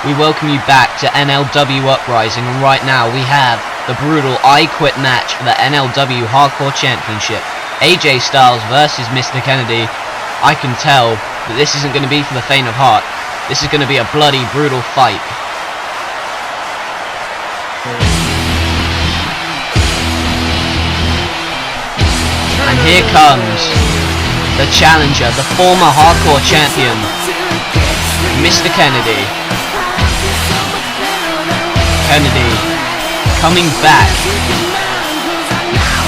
we welcome you back to NLW Uprising, and right now we have the brutal I Quit match for the NLW Hardcore Championship. AJ Styles versus Mr. Kennedy. I can tell that this isn't going to be for the faint of heart. This is going to be a bloody, brutal fight. And here comes the challenger, the former Hardcore Champion, Mr. Kennedy. Kennedy coming back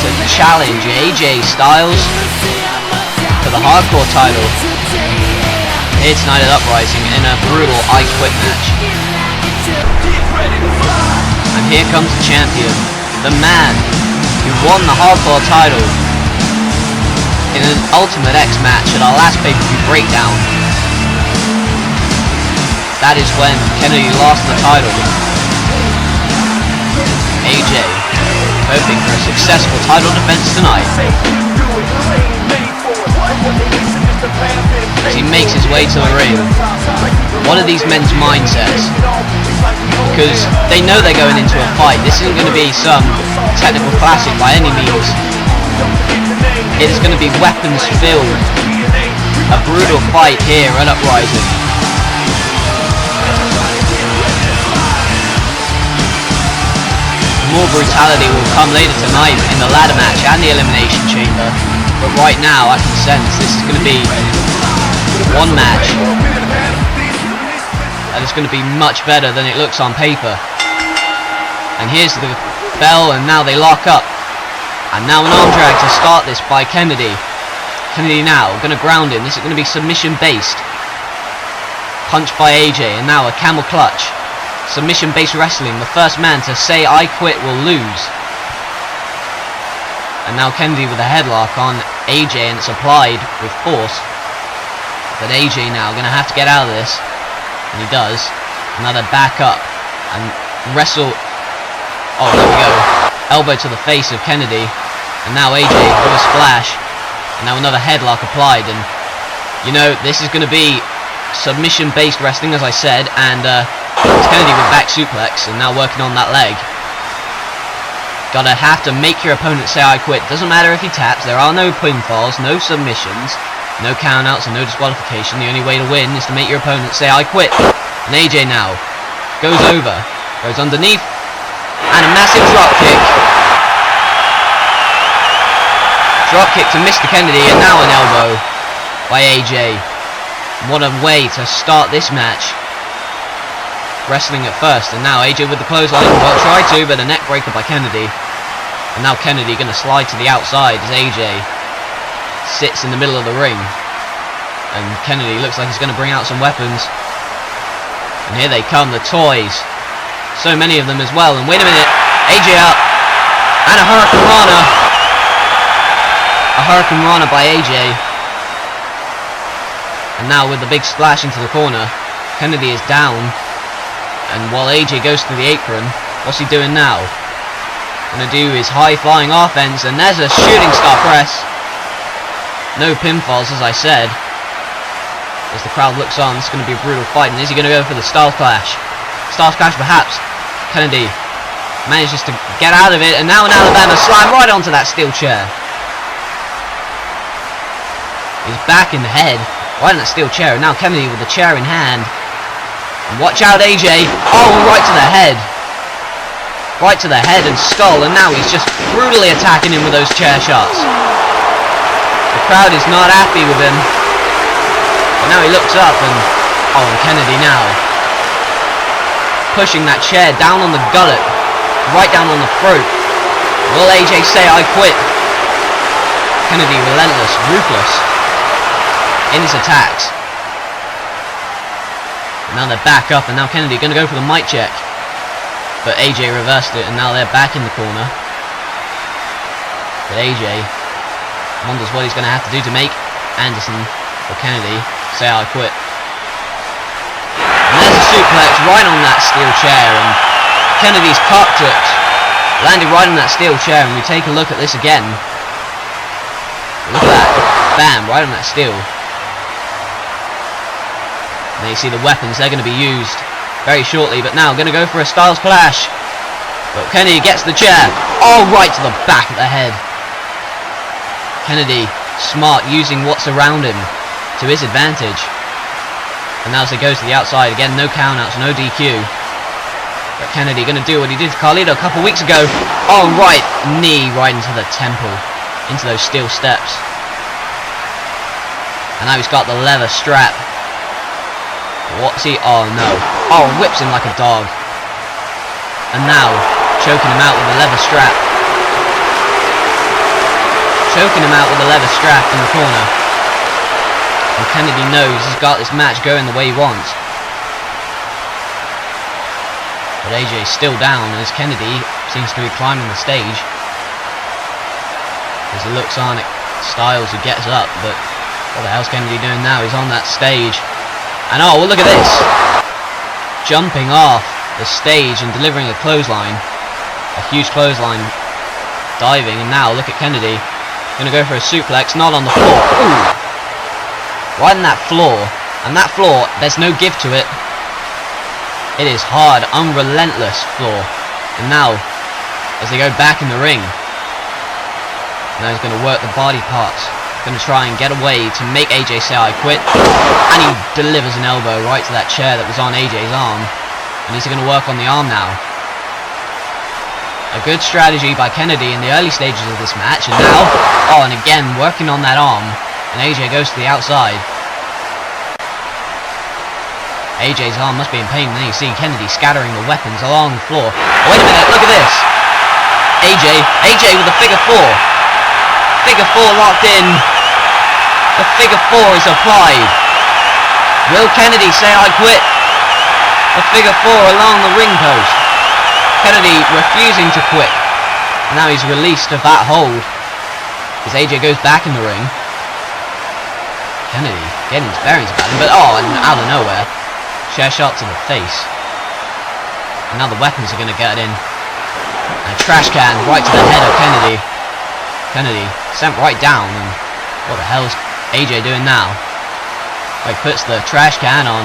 to challenge AJ Styles for the Hardcore title here tonight at Uprising in a brutal I Quit match. And here comes the champion, the man who won the Hardcore title in an Ultimate X match at our last pay-per-view breakdown. That is when Kennedy lost the title. AJ hoping for a successful title defense tonight as he makes his way to the ring. What are these men's mindsets? Because they know they're going into a fight. This isn't going to be some technical classic by any means. It is going to be weapons filled. A brutal fight here at Uprising. More brutality will come later tonight in the ladder match and the elimination chamber, but right now I can sense this is going to be one match that is going to be much better than it looks on paper. And here's the bell, and now they lock up, and now an arm drag to start this by Kennedy. Kennedy now going to ground him. This is going to be submission based. Punch by AJ, and now a camel clutch. Submission-based wrestling. The first man to say I quit will lose. And now Kennedy with a headlock on AJ, and it's applied with force. But AJ now going to have to get out of this. And he does. Another back up. And wrestle. Oh, there we go. Elbow to the face of Kennedy. And now AJ with a splash. And now another headlock applied. And, you know, this is going to be submission-based wrestling, as I said. And, it's Kennedy with back suplex, and now working on that leg. Gotta have to make your opponent say I quit. Doesn't matter if he taps. There are no pinfalls, no submissions, no countouts, and no disqualification. The only way to win is to make your opponent say I quit. And AJ now goes over, goes underneath, and a massive drop kick. Drop kick to Mr. Kennedy, and now an elbow by AJ. What a way to start this match. Wrestling at first, and now AJ with the clothesline. Well, try to, but a neck breaker by Kennedy. And now Kennedy going to slide to the outside as AJ sits in the middle of the ring. And Kennedy looks like he's going to bring out some weapons. And here they come, the toys. So many of them as well. And wait a minute, AJ up. And a Hurricane Rana. A Hurricane Rana by AJ. And now with the big splash into the corner, Kennedy is down. And while AJ goes to the apron, what's he doing now? Gonna do his high-flying offense, and there's a shooting star press. No pinfalls, as I said. As the crowd looks on, it's gonna be a brutal fight. And is he gonna go for the Styles Clash? Styles Clash, perhaps. Kennedy manages to get out of it, and now an Alabama slam right onto that steel chair. He's back in the head, right on that steel chair, and now Kennedy with the chair in hand. And watch out, AJ. Oh, right to the head. Right to the head and skull, and now he's just brutally attacking him with those chair shots. The crowd is not happy with him. But now he looks up and... oh, and Kennedy now pushing that chair down on the gullet. Right down on the throat. Will AJ say I quit? Kennedy relentless, ruthless in his attacks. Now they're back up, and now Kennedy going to go for the mic check. But AJ reversed it, and now they're back in the corner. But AJ wonders what he's going to have to do to make Anderson or Kennedy say I quit. And there's a suplex right on that steel chair, and Kennedy's cocked it, landing right on that steel chair. And we take a look at this again. Look at that. Bam, right on that steel. And you see the weapons, they're going to be used very shortly, but now going to go for a Styles Clash. But Kennedy gets the chair. Oh, right to the back of the head. Kennedy, smart, using what's around him to his advantage. And now as he goes to the outside, again, no countouts, no DQ. But Kennedy going to do what he did to Carlito a couple weeks ago. Oh, right, knee right into the temple, into those steel steps. And now he's got the leather strap. What's he? Oh, no. Oh, whips him like a dog. And now, choking him out with the leather strap. Choking him out with the leather strap in the corner. And Kennedy knows he's got this match going the way he wants. But AJ's still down as Kennedy seems to be climbing the stage. As he looks on at Styles, who gets up, but what the hell's Kennedy doing now? He's on that stage. And oh, well, look at this! Jumping off the stage and delivering a clothesline. A huge clothesline. Diving, and now look at Kennedy. Gonna go for a suplex, not on the floor. Ooh! Right on that floor. And that floor, there's no give to it. It is hard, unrelentless floor. And now, as they go back in the ring, now he's gonna work the body parts. Going to try and get away to make AJ say I quit, and he delivers an elbow right to that chair that was on AJ's arm, and he's going to work on the arm now. A good strategy by Kennedy in the early stages of this match, and now, oh, and again working on that arm, and AJ goes to the outside. AJ's arm must be in pain, and then you see Kennedy scattering the weapons along the floor. Oh, wait a minute, look at this! AJ with a figure four. Figure four locked in. The figure four is applied. Will Kennedy say I quit? The figure four along the ring post. Kennedy refusing to quit. Now he's released of that hold as AJ goes back in the ring. Kennedy getting his bearings about him, but oh, and out of nowhere, chair shot to the face. And now the weapons are going to get in. And a trash can right to the head of Kennedy. Kennedy sent right down, and what the hell's AJ doing now? Oh, he puts the trash can on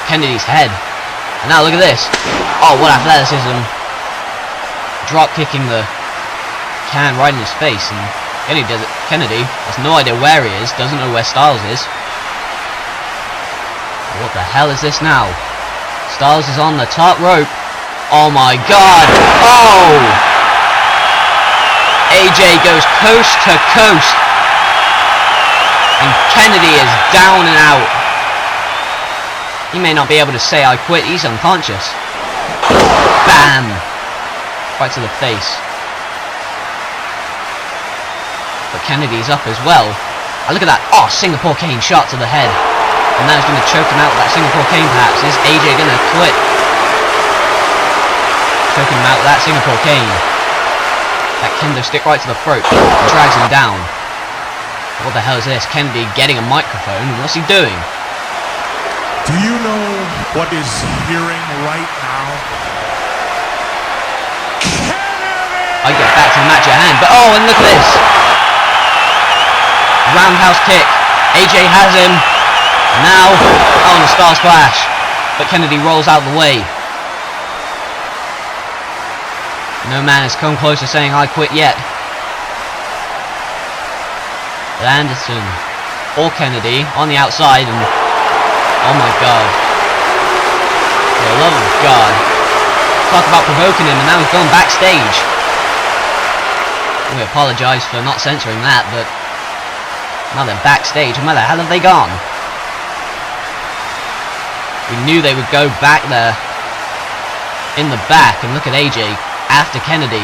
Kennedy's head. And now look at this. Oh, what athleticism. Drop kicking the can right in his face, and Kennedy has no idea where he is, doesn't know where Styles is. What the hell is this now? Styles is on the top rope. Oh my god. Oh! AJ goes coast to coast. And Kennedy is down and out. He may not be able to say I quit, he's unconscious. Bam! Right to the face. But Kennedy's up as well. Oh, look at that. Oh, Singapore cane shot to the head. And now he's going to choke him out with that Singapore cane perhaps. Is AJ going to quit? Choking him out with that Singapore cane. That kendo stick right to the throat. Drags him down. What the hell is this? Kennedy getting a microphone. What's he doing? Do you know what is hearing right now? Kennedy! I get back to the match at hand. But oh, and look at this. Roundhouse kick. AJ has him. And now, oh, and a star splash. But Kennedy rolls out of the way. No man has come close to saying I quit yet. But Anderson or Kennedy on the outside, and oh my god. For the love of God. Talk about provoking him, and now he's gone backstage. We apologise for not censoring that, but now they're backstage, and where the hell have they gone? We knew they would go back there in the back, and look at AJ after Kennedy.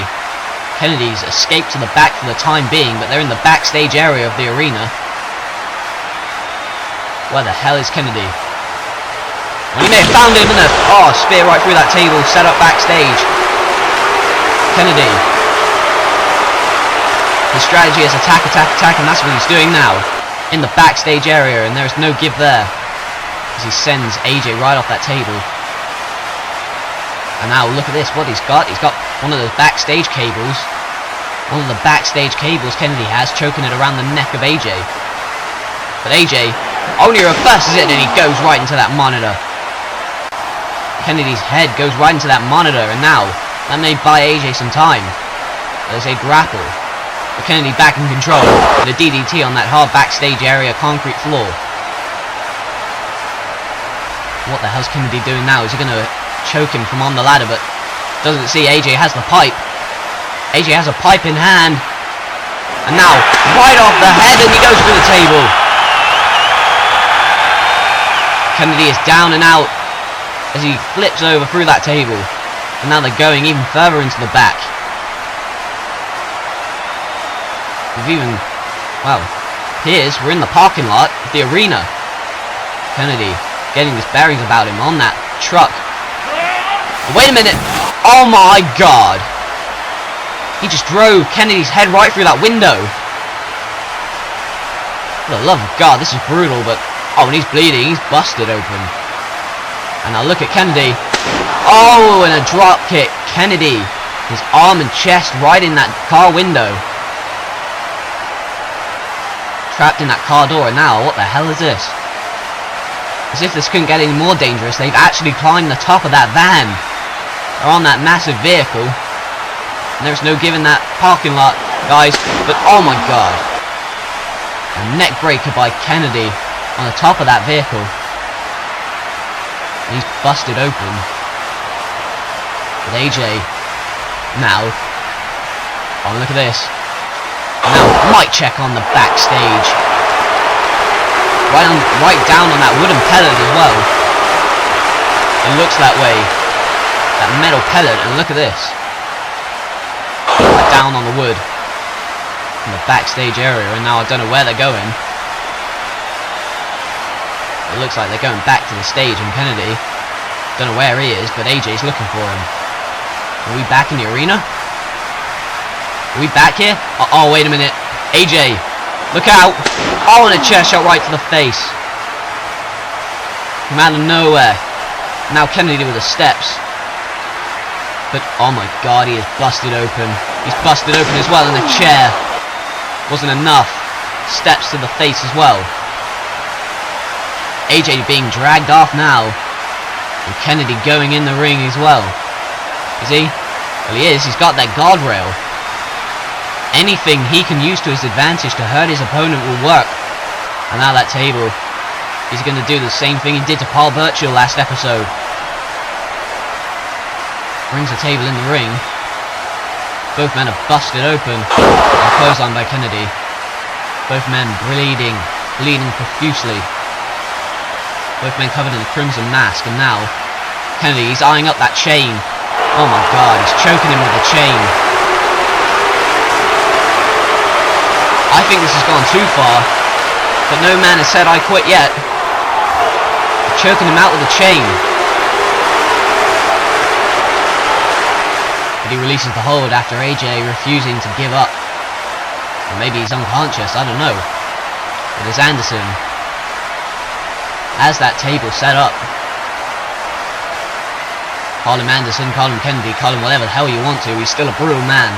Kennedy's escaped to the back for the time being, but they're in the backstage area of the arena. Where the hell is Kennedy? Well, he may have found him in a spear right through that table, set up backstage. Kennedy. His strategy is attack, attack, attack, and that's what he's doing now. In the backstage area, and there's no give there. As he sends AJ right off that table. And now look at this, what he's got. He's got one of those backstage cables. One of the backstage cables Kennedy has, choking it around the neck of AJ. But AJ only reverses it, and he goes right into that monitor. Kennedy's head goes right into that monitor, and now that may buy AJ some time. There's a grapple. But Kennedy back in control with a DDT on that hard backstage area concrete floor. What the hell's Kennedy doing now? Is he going to choke him from on the ladder? But doesn't see AJ has the pipe. AJ has a pipe in hand. And now, right off the head, and he goes through the table. Kennedy is down and out as he flips over through that table. And now they're going even further into the back. We've even, well, here's, we're in the parking lot of the arena. Kennedy getting his bearings about him on that truck. Wait a minute! Oh my god! He just drove Kennedy's head right through that window. For the love of God, this is brutal, but... Oh, and he's bleeding, he's busted open. And now look at Kennedy. Oh, and a drop kick. Kennedy, his arm and chest right in that car window. Trapped in that car door, and now, what the hell is this? As if this couldn't get any more dangerous, they've actually climbed the top of that van. They're on that massive vehicle. And there's no giving that parking lot, guys. But, oh my god. A neck breaker by Kennedy on the top of that vehicle. He's busted open. With AJ now. Oh, look at this. Now, mic check on the backstage. Right down on that wooden pellet as well. It looks that way. That metal pellet, and look at this. Right down on the wood. In the backstage area, and now I don't know where they're going. It looks like they're going back to the stage in Kennedy. Don't know where he is, but AJ's looking for him. Are we back in the arena? Are we back here? Oh, wait a minute. AJ, look out! Oh, and a chair shot right to the face. From out of nowhere. Now Kennedy with the steps. But, oh my god, he is busted open. He's busted open as well, and the chair wasn't enough. Steps to the face as well. AJ being dragged off now. And Kennedy going in the ring as well. Is he? Well, he is. He's got that guardrail. Anything he can use to his advantage to hurt his opponent will work. And now that table, he's going to do the same thing he did to Paul Burchill last episode. Brings the table in the ring. Both men are busted open and clotheslined by Kennedy. Both men bleeding profusely. Both men covered in a crimson mask, and now Kennedy, he's eyeing up that chain. Oh my god, he's choking him with the chain. I think this has gone too far, but no man has said I quit yet. They're choking him out with a chain. But he releases the hold after AJ refusing to give up. Or maybe he's unconscious, I don't know. But it's Anderson. As that table set up. Call him Anderson, call him Kennedy, call him whatever the hell you want to, he's still a brutal man.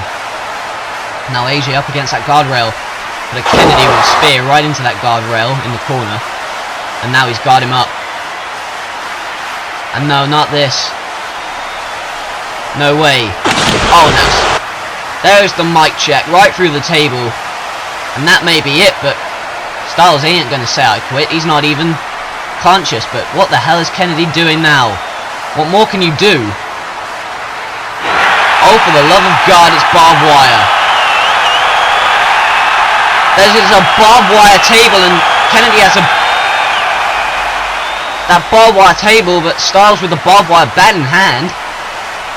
Now AJ up against that guardrail. But a Kennedy with a spear right into that guardrail in the corner. And now he's got him up. And no, not this. No way. Oh no. There's the mic check right through the table. And that may be it, but Styles ain't gonna say I quit. He's not even conscious. But what the hell is Kennedy doing now? What more can you do? Oh, for the love of God, it's barbed wire. There's a barbed wire table, and Kennedy has that barbed wire table, but Styles with the barbed wire bat in hand.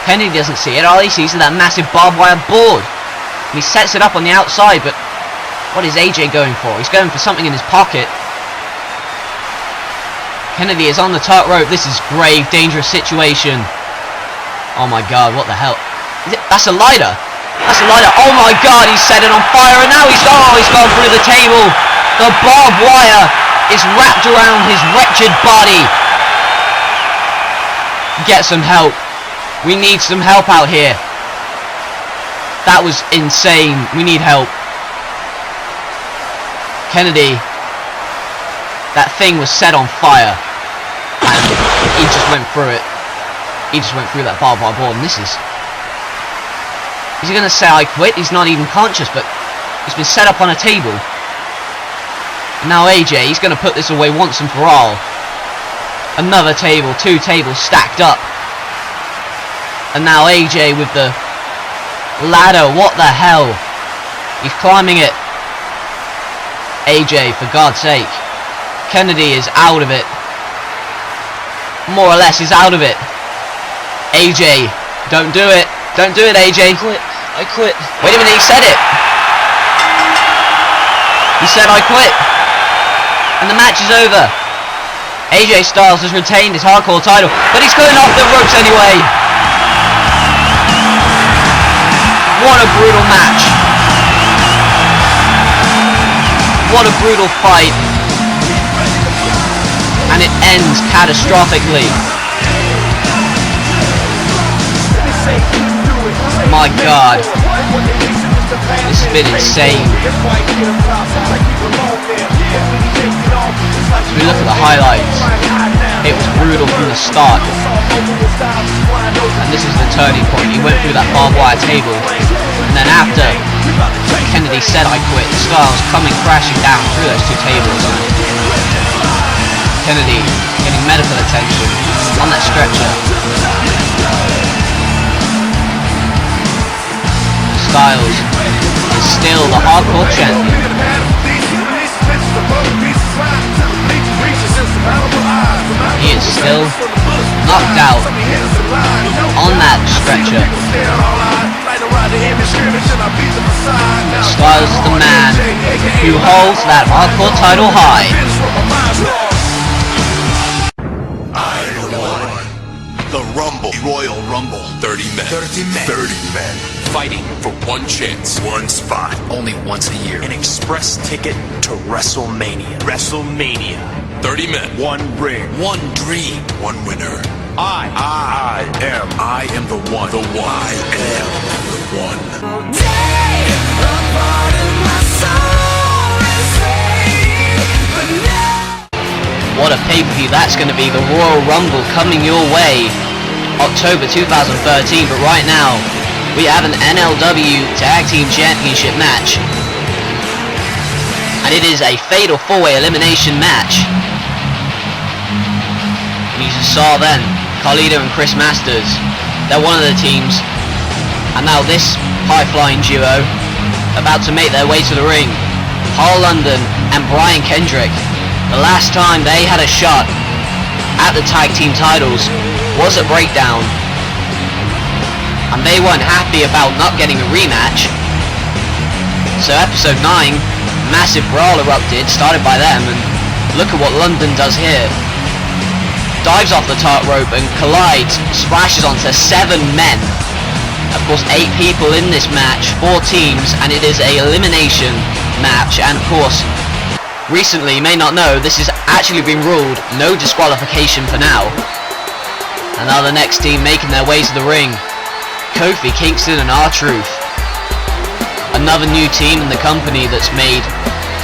Kennedy doesn't see it. All he sees is that massive barbed wire board. And he sets it up on the outside, but what is AJ going for? He's going for something in his pocket. Kennedy is on the top rope. This is grave, dangerous situation. Oh my god, what the hell? That's a lighter. That's a lighter. Oh my god, he's set it on fire, and now he's gone through the table. The barbed wire is wrapped around his wretched body. Get some help. We need some help out here. That was insane. We need help. Kennedy, that thing was set on fire. And he just went through it. He just went through that barbed wire board, and this is... Is he going to say I quit? He's not even conscious, but he's been set up on a table. And now AJ, he's going to put this away once and for all. Another table, 2 tables stacked up. And now AJ with the ladder, what the hell? He's climbing it. AJ, for God's sake. Kennedy is out of it. More or less, he's out of it. AJ, don't do it. Don't do it, AJ. I quit. Wait a minute, he said it. He said I quit. And the match is over. AJ Styles has retained his hardcore title, but he's going off the ropes anyway. What a brutal match. What a brutal fight. And it ends catastrophically. My God, this has been insane. As we look at the highlights, it was brutal from the start, and this is the turning point. He went through that barbed wire table, and then after Kennedy said I quit, Styles coming crashing down through those 2 tables, and Kennedy getting medical attention on that stretcher. Styles is still the hardcore champion. He is still knocked out on that stretcher. Styles is the man who holds that hardcore title high. The Rumble, Royal Rumble. 30 men. 30 men. 30 men. Fighting for one chance. One spot. Only once a year. An express ticket to WrestleMania. WrestleMania. 30 men. One ring. One dream. One winner. I am the one. The one. I am the one. What a pay-per-view that's going to be. The Royal Rumble coming your way October 2013, but right now we have an NLW Tag Team Championship match, and it is a fatal 4-way elimination match. And you just saw then Carlito and Chris Masters, they're one of the teams, and now this high-flying duo about to make their way to the ring. Paul London and Brian Kendrick. The last time they had a shot at the tag team titles was at Breakdown, and they weren't happy about not getting a rematch. So episode 9, massive brawl erupted, started by them, and look at what London does here. Dives off the top rope and collides, splashes onto 7 men. Of course, 8 people in this match, 4 teams, and it is a elimination match. And of course, recently, you may not know, this has actually been ruled no disqualification for now. And now the next team making their way to the ring, Kofi Kingston and R-Truth. Another new team in the company that's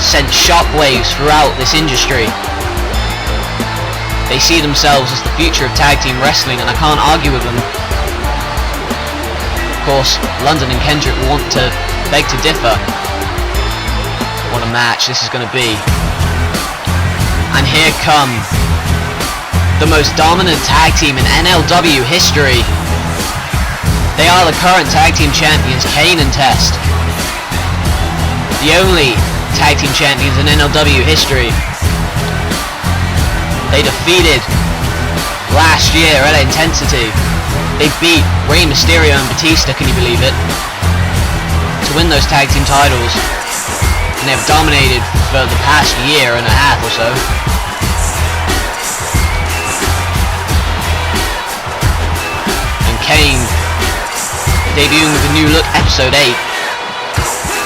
sent shockwaves throughout this industry. They see themselves as the future of tag team wrestling, and I can't argue with them. Of course, London and Kendrick want to beg to differ. What a match this is going to be. And here come the most dominant tag team in NLW history. They are the current tag team champions, Kane and Test. The only tag team champions in NLW history. They defeated last year at Intensity. They beat Rey Mysterio and Batista, can you believe it, to win those tag team titles. And they've dominated for the past year and a half or so. And Kane debuting with a new look, episode 8,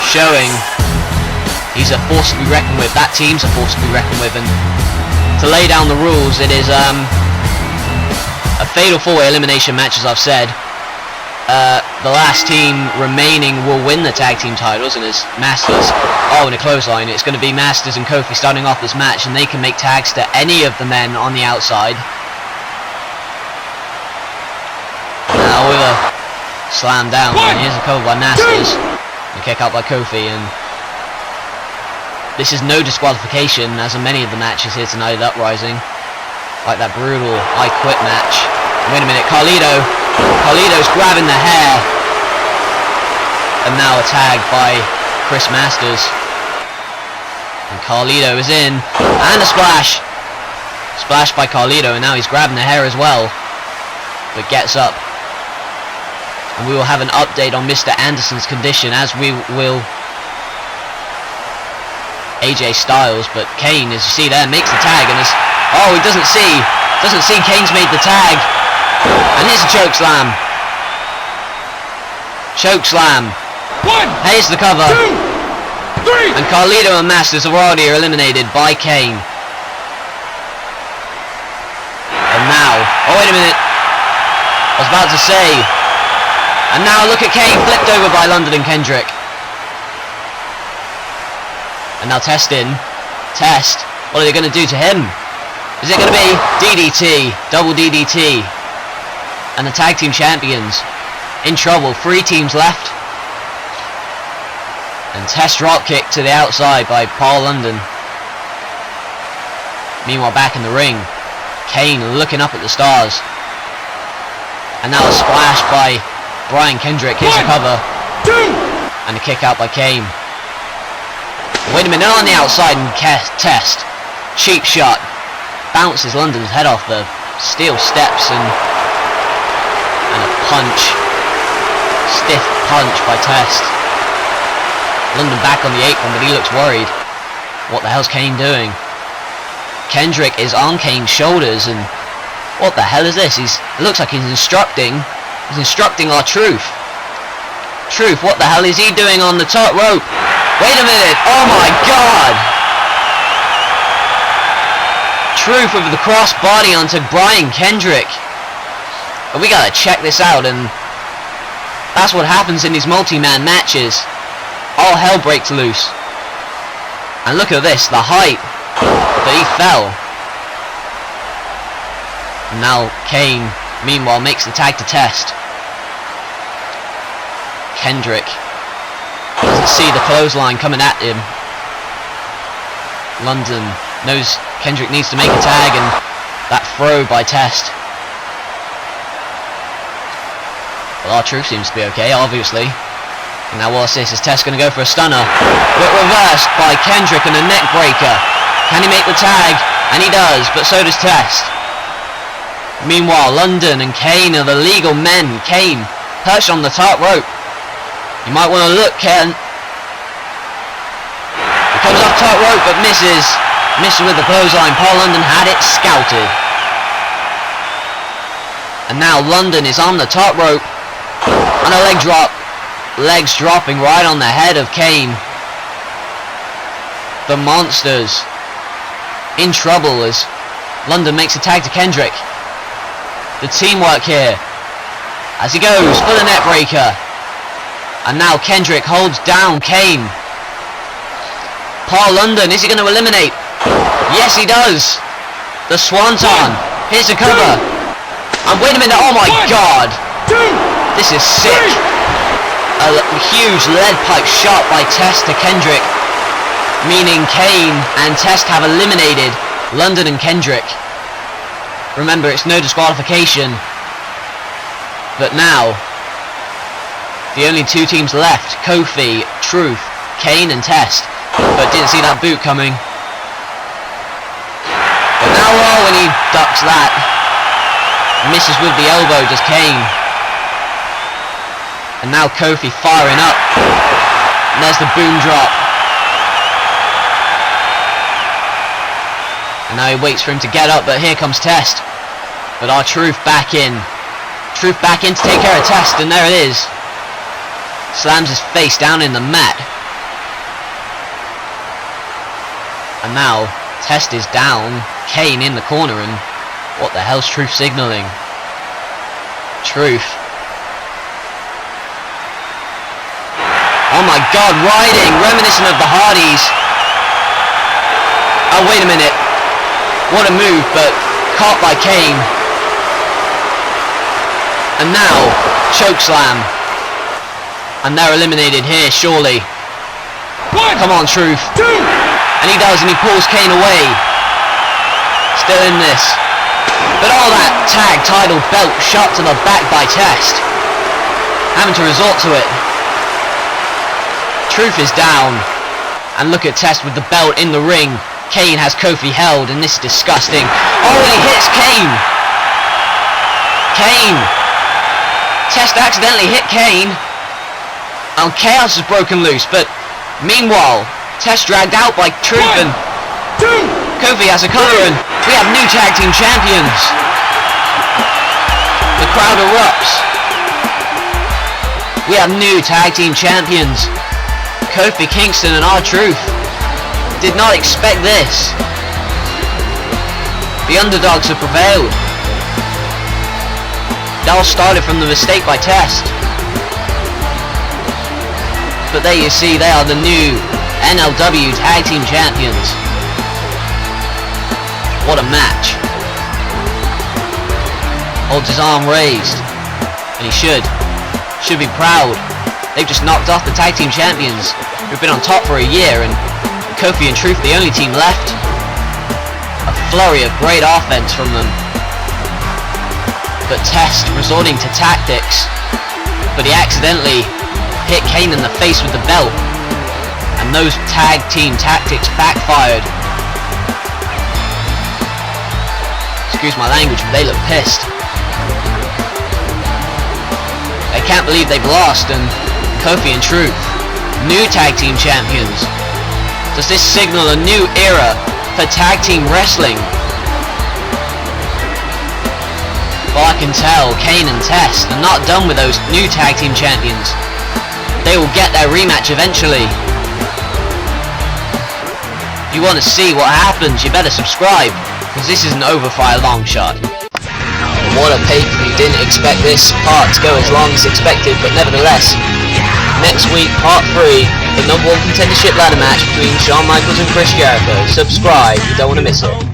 showing he's a force to be reckoned with. That team's a force to be reckoned with. And to lay down the rules, it is a fatal 4-way elimination match, as I've said. The last team remaining will win the tag team titles, and it's Masters. Oh, in a clothesline. It's going to be Masters and Kofi starting off this match, and they can make tags to any of the men on the outside. slammed down. And here's a cover by Masters. A kick out by Kofi, and this is no disqualification, as in many of the matches here tonight at Uprising. Like that brutal I Quit match. Wait a minute, Carlito's grabbing the hair. And now a tag by Chris Masters. And Carlito is in. And a splash. Splash by Carlito, and now he's grabbing the hair as well. But gets up. And we will have an update on Mr. Anderson's condition, as we will AJ Styles. But Kane, as you see there, makes the tag, and is, oh, he doesn't see Kane's made the tag. And here's a choke slam. Choke slam. Here's the cover. 2, 3. And Carlito and Masters are already eliminated by Kane. And now, oh wait a minute, I was about to say. And now look at Kane, flipped over by London and Kendrick. And now Test in. Test. What are they going to do to him? Is it going to be DDT? Double DDT. And the tag team champions in trouble. 3 teams left. And Test drop kick to the outside by Paul London. Meanwhile, back in the ring, Kane looking up at the stars. And now a splash by Brian Kendrick. Here's the cover. 2. And a kick out by Kane. Wait a minute, on the outside, and Test. Cheap shot. Bounces London's head off the steel steps, and a punch. Stiff punch by Test. London back on the apron, but he looks worried. What the hell's Kane doing? Kendrick is on Kane's shoulders, and what the hell is this? It looks like he's instructing our Truth. Truth, what the hell is he doing on the top rope? Wait a minute, oh my god! Truth with the cross body onto Brian Kendrick. But we gotta check this out, and that's what happens in these multi-man matches. All hell breaks loose. And look at this, the height that he fell. And now Kane, meanwhile, makes the tag to Test. Kendrick doesn't see the clothesline coming at him. London knows Kendrick needs to make a tag, and that throw by Test. Well, our Truth seems to be okay, obviously. And now what's this? Is Test going to go for a stunner? But reversed by Kendrick and a neck breaker. Can he make the tag? And he does, but so does Test. Meanwhile, London and Kane are the legal men. Kane perched on the top rope. You might want to look, Ken. He comes off top rope, but misses. Misses with the clothesline. Paul London had it scouted. And now London is on the top rope. And a leg drop. Legs dropping right on the head of Kane. The Monsters in trouble as London makes a tag to Kendrick. The teamwork here as he goes for the net breaker. And now Kendrick holds down Kane. Paul London, is he going to eliminate? Yes, he does. The Swanton. Here's the cover. And wait a minute, oh my god. This is sick. A huge lead pipe shot by Test to Kendrick, meaning Kane and Test have eliminated London and Kendrick. Remember, it's no disqualification. But now, the only 2 teams left, Kofi, Truth, Kane and Test. But didn't see that boot coming. But now, oh, when he ducks that, misses with the elbow, does Kane. And now Kofi firing up. And there's the boom drop. And now he waits for him to get up, but here comes Test. But our Truth back in. Truth back in to take care of Test, and there it is. Slams his face down in the mat. And now Test is down. Kane in the corner, and what the hell's Truth signaling? Truth. Oh my god, riding, reminiscent of the Hardys. Oh, wait a minute. What a move, but caught by Kane. And now, chokeslam. And they're eliminated here, surely. Come on, Truth. And he does, and he pulls Kane away. Still in this. But all that tag title belt shot to the back by Test. Having to resort to it. Truth is down. And look at Test with the belt in the ring. Kane has Kofi held, and this is disgusting. Oh, and he hits Kane. Kane. Test accidentally hit Kane. And chaos is broken loose, but meanwhile, Test dragged out by Truth, and Kofi has a cover, and we have new tag team champions. The crowd erupts. We have new tag team champions. Kofi Kingston and R-Truth. Did not expect this. The underdogs have prevailed. That all started from the mistake by Test. But there you see, they are the new NLW Tag Team Champions. What a match. Holds his arm raised. And he should be proud. They've just knocked off the Tag Team Champions, who've been on top for a year, and Kofi and Truth the only team left. A flurry of great offense from them. But Test resorting to tactics. But he accidentally hit Kane in the face with the belt. And those tag team tactics backfired. Excuse my language, but they look pissed. They can't believe they've lost, and Kofi and Truth, new tag team champions. Does this signal a new era for tag team wrestling? Well, I can tell Kane and Test are not done with those new tag team champions. They will get their rematch eventually. If you want to see what happens, you better subscribe, because this isn't over by a long shot. What a pay-per-view. Didn't expect this part to go as long as expected, but nevertheless, next week, part 3, the #1 contendership ladder match between Shawn Michaels and Chris Jericho. Subscribe, you don't want to miss it.